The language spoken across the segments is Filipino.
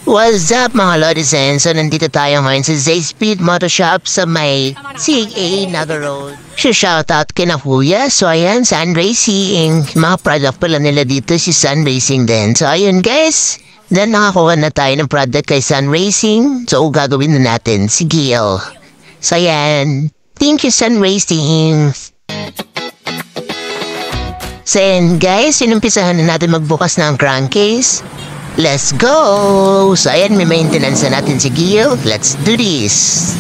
What's up mga Lodisen? So nandito tayo ngayon sa Z-Speed Motor Shop sa may CA Naga Road. Shoutout kina Kuya. So ayan, Sun Racing. Mga product pala nila dito si Sun Racing din. So ayun guys, then nakakuha na tayo ng product kay Sun Racing. So gagawin na natin si Gil. So ayan, thank you Sun Racing. So ayan guys, sinumpisahan na natin magbukas ng crankcase. Let's go! So ayan, may maintenance na natin si Gil. Let's do this!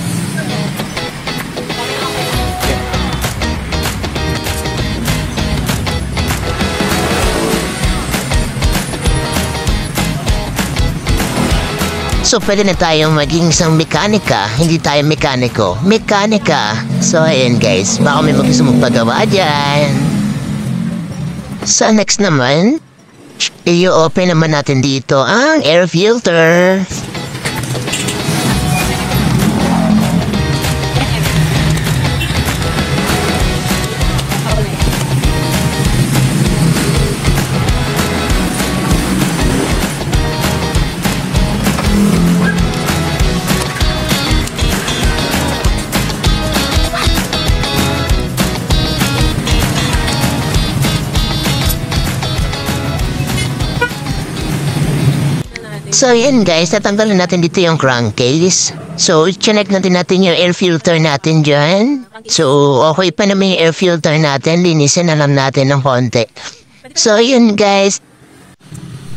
So pwede na tayong maging isang mekanika. Hindi tayo mekaniko. Mekanika! So ayan guys, baka may gusto magpagawa dyan. So next naman, i-open naman natin dito ang air filter. So yan guys, tatanggalin natin dito yung crankcase. So check natin yung air filter natin dyan. So okay pa naman yung air filter natin, linisin na lang natin ng konti. So yun guys.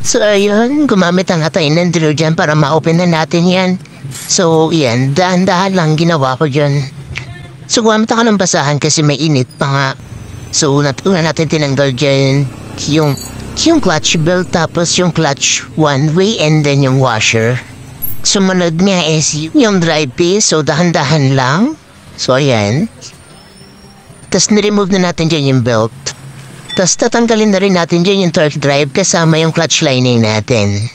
So ayun, gumamit ang tayo ng drill dyan para ma-open na natin yan. So yan, dahan-dahan lang ginawa ko dyan. So gumamit ako ng basahan kasi may init pa nga. So una natin tinanggal dyan yung clutch belt, tapos yung clutch one way, and then yung washer. Sumunod nga is yung drive piece, so dahan-dahan lang. So ayan. Tapos niremove na natin dyan yung belt. Tapos tatanggalin na rin natin dyan yung torque drive kasama yung clutch lining natin.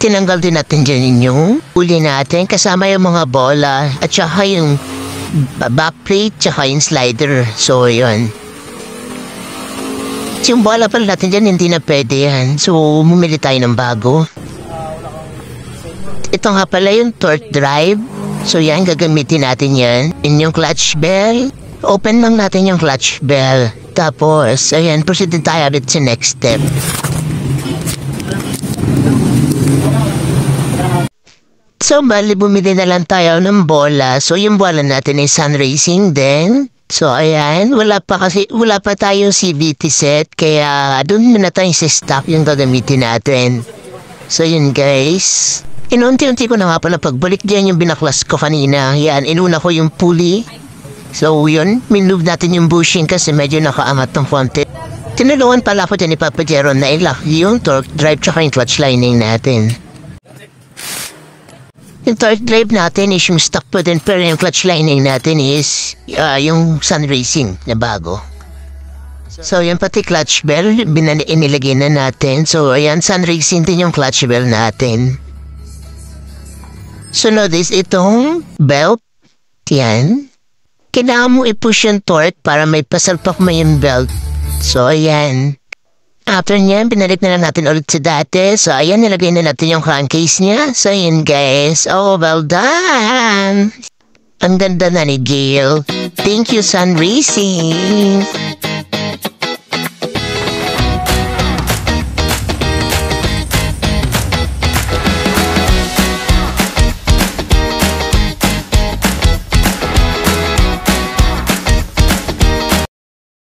Tinanggal din natin dyan yung uli natin kasama yung mga bola at saka yung backplate tsaka yung slider. So yun. Yung bola pala natin dyan, hindi na pwede yan. So, bumili tayo ng bago. Ito nga pala yung torque drive. So, yan, gagamitin natin yan. In yung clutch bell. Open lang natin yung clutch bell. Tapos, ayan, proceed tayo ulit sa next step. So, bali, bumili na lang tayo ng bola. So, yung bola natin ay Sun Racing din. So, ayan, wala pa tayong CVT set, kaya doon muna tayo sa stock yung gagamitin natin. So, yun guys. Inunti-unti ko na nga pala pagbalik dyan yung binaklas ko kanina. Yan, inuna ko yung pulley. So, yun, minove natin yung bushing kasi medyo nakaangat ng konti. Tinulungan pala ko dyan ni Papa Jeron na ilock yung torque drive tsaka yung clutch lining natin. Yung torque drive natin is yung stock po din, pero yung clutch lining natin is yung Sun Racing na bago. So yung pati clutch bell, inilagay na natin. So ayan, Sun Racing din yung clutch bell natin. Sunod is itong belt. Yan. Kailangan mo i-push yung torque para may pasalpak mo yung belt. So ayan. After niyan, binalik na lang natin ulit sa dati. So, ayan, nilagay na natin yung crankcase niya. So, yun guys. Oh, well done! Ang ganda na ni Gil. Thank you, Sun Racing!